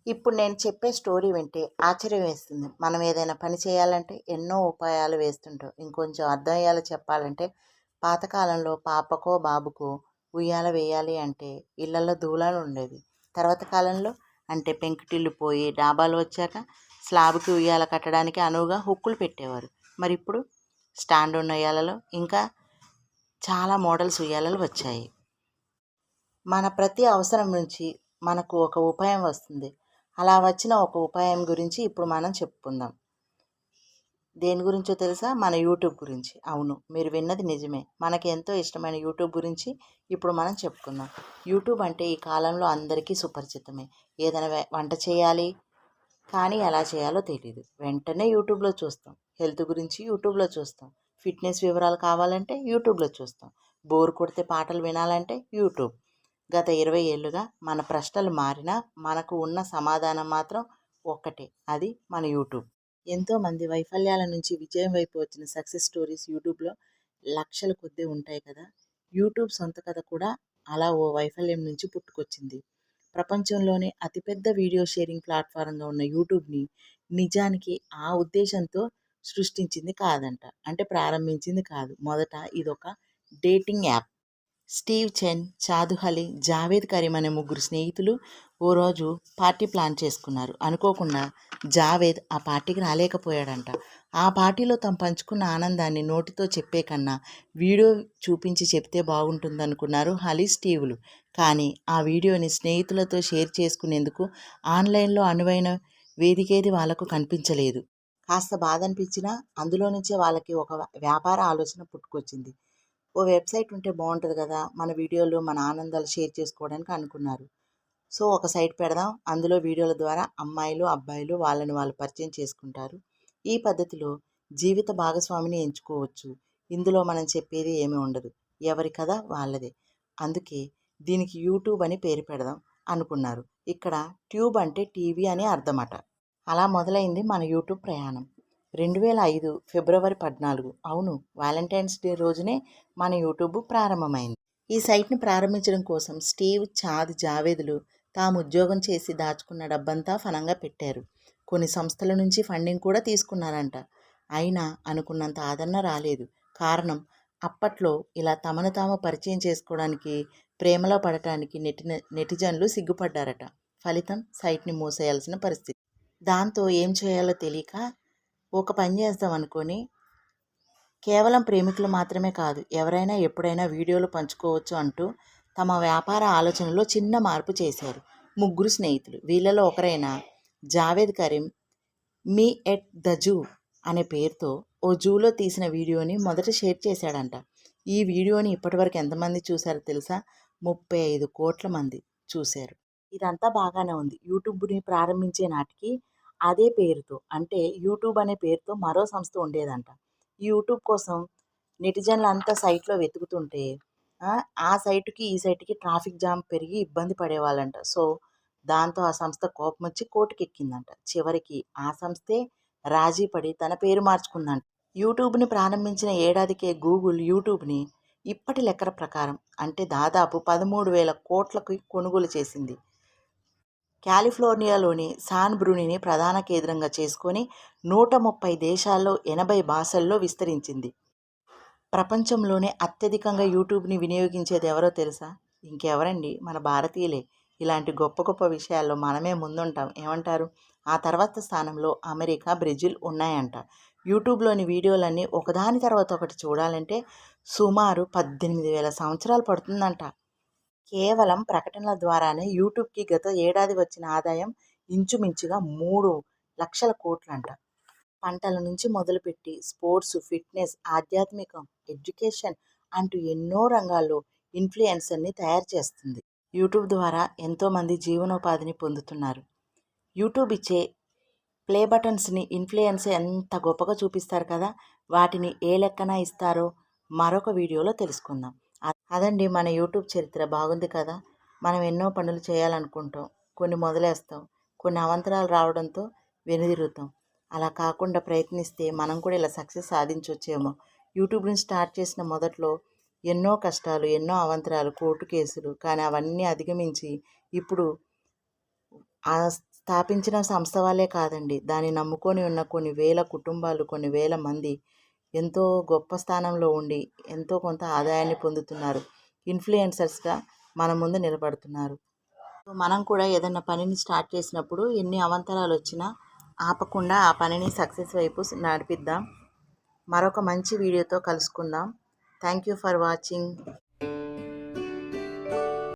ఇప్పుడు నేను చెప్పే స్టోరీ వింటే ఆశ్చర్యం వేస్తుంది. మనం ఏదైనా పని చేయాలంటే ఎన్నో ఉపాయాలు వేస్తుంటాం. ఇంకొంచెం అర్థమయ్యేలా చెప్పాలంటే పాతకాలంలో పాపకో, బాబుకో ఉయ్యాల వేయాలి అంటే ఇళ్లలో దూలాలు ఉండేది. తర్వాత కాలంలో అంటే పెంకుటిల్లు పోయి డాబాలు వచ్చాక స్లాబ్‌కి ఉయ్యాల కట్టడానికి అనువుగా హుక్కులు పెట్టేవారు. మరి ఇప్పుడు స్టాండ్ ఉన్న ఉయ్యాలలో ఇంకా చాలా మోడల్స్ ఉయ్యాలలు వచ్చాయి. మన ప్రతి అవసరం నుంచి మనకు ఒక ఉపాయం వస్తుంది. అలా వచ్చిన ఒక ఉపాయం గురించి ఇప్పుడు మనం చెప్పుకుందాం. దేని గురించో తెలుసా? మన యూట్యూబ్ గురించి. అవును, మీరు విన్నది నిజమే. మనకి ఎంతో ఇష్టమైన యూట్యూబ్ గురించి ఇప్పుడు మనం చెప్పుకుందాం. యూట్యూబ్ అంటే ఈ కాలంలో అందరికీ సుపరిచితమే. ఏదైనా వంట చేయాలి కానీ ఎలా చేయాలో తెలీదు. వెంటనే యూట్యూబ్లో చూస్తాం. హెల్త్ గురించి యూట్యూబ్లో చూస్తాం. ఫిట్నెస్ వివరాలు కావాలంటే యూట్యూబ్లో చూస్తాం. బోర్ కొడితే పాటలు వినాలంటే యూట్యూబ్. గత 20 ఏళ్ళుగా మన ప్రశ్నలు మారినా మనకు ఉన్న సమాధానం మాత్రం ఒక్కటే, అది మన యూట్యూబ్. ఎంతోమంది వైఫల్యాల నుంచి విజయం వైపు వచ్చిన సక్సెస్ స్టోరీస్ యూట్యూబ్లో లక్షల కొద్దీ ఉంటాయి కదా. యూట్యూబ్ సొంత కథ కూడా అలా ఓ వైఫల్యం నుంచి పుట్టుకొచ్చింది. ప్రపంచంలోనే అతిపెద్ద వీడియో షేరింగ్ ప్లాట్ఫారంగా ఉన్న యూట్యూబ్ని నిజానికి ఆ ఉద్దేశంతో సృష్టించింది కాదంట, అంటే ప్రారంభించింది కాదు. మొదట ఇదొక డేటింగ్ యాప్. స్టీవ్ చెన్, చాదు అలీ, జావేద్ కరీం అనే ముగ్గురు స్నేహితులు ఓ రోజు పార్టీ ప్లాన్ చేసుకున్నారు. అనుకోకుండా జావేద్ ఆ పార్టీకి రాలేకపోయాడంట. ఆ పార్టీలో తాము పంచుకున్న ఆనందాన్ని నోటితో చెప్పే కన్నా వీడియో చూపించి చెప్తే బాగుంటుందనుకున్నారు అలీ, స్టీవులు. కానీ ఆ వీడియోని స్నేహితులతో షేర్ చేసుకునేందుకు ఆన్లైన్లో అనువైన వేదికేది వాళ్లకు కనిపించలేదు. కాస్త బాధ అనిపించినా అందులో నుంచే వాళ్ళకి ఒక వ్యాపార ఆలోచన పుట్టుకొచ్చింది. ఓ వెబ్సైట్ ఉంటే బాగుంటుంది కదా, మన వీడియోలు మన ఆనందాలు షేర్ చేసుకోవడానికి అనుకున్నారు. సో ఒక సైట్ పెడదాం, అందులో వీడియోల ద్వారా అమ్మాయిలు అబ్బాయిలు వాళ్ళని వాళ్ళు పరిచయం చేసుకుంటారు. ఈ పద్ధతిలో జీవిత భాగస్వామిని ఎంచుకోవచ్చు. ఇందులో మనం చెప్పేది ఏమీ ఉండదు, ఎవరి కథ వాళ్ళదే. అందుకే దీనికి యూట్యూబ్ అని పేరు పెడదాం అనుకున్నారు. ఇక్కడ ట్యూబ్ అంటే టీవీ అని అర్థమట. అలా మొదలైంది మన యూట్యూబ్ ప్రయాణం. 2005 ఫిబ్రవరి 14, అవును, వ్యాలంటైన్స్ డే రోజునే మన యూట్యూబ్ ప్రారంభమైంది. ఈ సైట్ని ప్రారంభించడం కోసం స్టీవ్, చాద్, జావేదులు తాము ఉద్యోగం చేసి దాచుకున్న డబ్బంతా ఫనంగా పెట్టారు. కొన్ని సంస్థల నుంచి ఫండింగ్ కూడా తీసుకున్నారంట. అయినా అనుకున్నంత ఆదరణ రాలేదు. కారణం, అప్పట్లో ఇలా తమను తాము పరిచయం చేసుకోవడానికి, ప్రేమలో పడటానికి నెటిజన్లు సిగ్గుపడ్డారట. ఫలితం, సైట్ని మూసేయాల్సిన పరిస్థితి. దాంతో ఏం చేయాలో తెలియక ఒక పని చేద్దాం అనుకొని కేవలం ప్రేమికులు మాత్రమే కాదు, ఎవరైనా ఎప్పుడైనా వీడియోలు పంచుకోవచ్చు అంటూ తమ వ్యాపార ఆలోచనలో చిన్న మార్పు చేశారు. ముగ్గురు స్నేహితులు. వీళ్ళలో ఒకరైన జావేద్ కరీం మీ ఎట్ ద జూ అనే పేరుతో ఓ జూలో తీసిన వీడియోని మొదట షేర్ చేశాడంట. ఈ వీడియోని ఇప్పటివరకు ఎంతమంది చూశారో తెలుసా? 35 కోట్ల మంది చూశారు. ఇదంతా బాగానే ఉంది. యూట్యూబ్ని ప్రారంభించే నాటికి అదే పేరుతో, అంటే యూట్యూబ్ అనే పేరుతో మరో సంస్థ ఉండేదంట. ఈ యూట్యూబ్ కోసం నెటిజన్లు అంతా సైట్లో వెతుకుతుంటే ఆ సైటుకి ఈ సైట్కి ట్రాఫిక్ జామ్ పెరిగి ఇబ్బంది పడేవాళ్ళంట. సో దాంతో ఆ సంస్థ కోపం వచ్చి కోర్టుకెక్కిందంట. చివరికి ఆ సంస్థే రాజీ పడి తన పేరు మార్చుకుందంట. యూట్యూబ్ని ప్రారంభించిన ఏడాదికే గూగుల్ యూట్యూబ్ని ఇప్పటి లెక్కల ప్రకారం అంటే దాదాపు 13,000 కోట్లకి కొనుగోలు చేసింది. కాలిఫోర్నియాలోని శాన్ బ్రూనీని ప్రధాన కేంద్రంగా చేసుకొని 130 దేశాల్లో 80 భాషల్లో విస్తరించింది. ప్రపంచంలోనే అత్యధికంగా యూట్యూబ్ని వినియోగించేది ఎవరో తెలుసా? ఇంకెవరండి, మన భారతీయులే. ఇలాంటి గొప్ప గొప్ప విషయాల్లో మనమే ముందుంటాం, ఏమంటారు? ఆ తర్వాత స్థానంలో అమెరికా, బ్రెజిల్ ఉన్నాయంట. యూట్యూబ్లోని వీడియోలన్నీ ఒకదాని తర్వాత ఒకటి చూడాలంటే సుమారు 18,000 సంవత్సరాలు పడుతుందంట. కేవలం ప్రకటనల ద్వారానే యూట్యూబ్కి గత ఏడాది వచ్చిన ఆదాయం ఇంచుమించుగా 3 లక్షల కోట్లంట. పంటల నుంచి మొదలుపెట్టి స్పోర్ట్స్, ఫిట్నెస్, ఆధ్యాత్మికం, ఎడ్యుకేషన్ అంటూ ఎన్నో రంగాల్లో ఇన్ఫ్లుయెన్సర్ని తయారు చేస్తుంది. యూట్యూబ్ ద్వారా ఎంతోమంది జీవనోపాధిని పొందుతున్నారు. యూట్యూబ్ ఇచ్చే ప్లే బటన్స్ని ఇన్ఫ్లుయెన్సర్ ఎంత గొప్పగా చూపిస్తారు కదా. వాటిని ఏ లెక్కన ఇస్తారో మరొక వీడియోలో తెలుసుకుందాం. అదండి మన యూట్యూబ్ చరిత్ర. బాగుంది కదా. మనం ఎన్నో పనులు చేయాలనుకుంటాం, కొన్ని మొదలేస్తాం, కొన్ని అవాంతరాలు రావడంతో వెనుదిరుగుతాం. అలా కాకుండా ప్రయత్నిస్తే మనం కూడా ఇలా సక్సెస్ సాధించవచ్చేమో. యూట్యూబ్ని స్టార్ట్ చేసిన మొదట్లో ఎన్నో కష్టాలు, ఎన్నో అవాంతరాలు, కోర్టు కేసులు, కానీ అవన్నీ అధిగమించి ఇప్పుడు ఆ స్థాపించిన సంస్థ వాళ్ళే కాదండి, దాన్ని నమ్ముకొని ఉన్న కొన్ని వేల కుటుంబాలు, కొన్ని వేల మంది ఎంతో గొప్ప స్థానంలో ఉండి ఎంతో కొంత ఆదాయాన్ని పొందుతున్నారు. ఇన్ఫ్లుయెన్సర్స్గా మన ముందు నిలబడుతున్నారు. మనం కూడా ఏదైనా పనిని స్టార్ట్ చేసినప్పుడు ఎన్ని అవాంతరాలు వచ్చినా ఆపకుండా ఆ పనిని సక్సెస్ వైపు నడిపిద్దాం. మరొక మంచి వీడియోతో కలుసుకుందాం. Thank you for watching.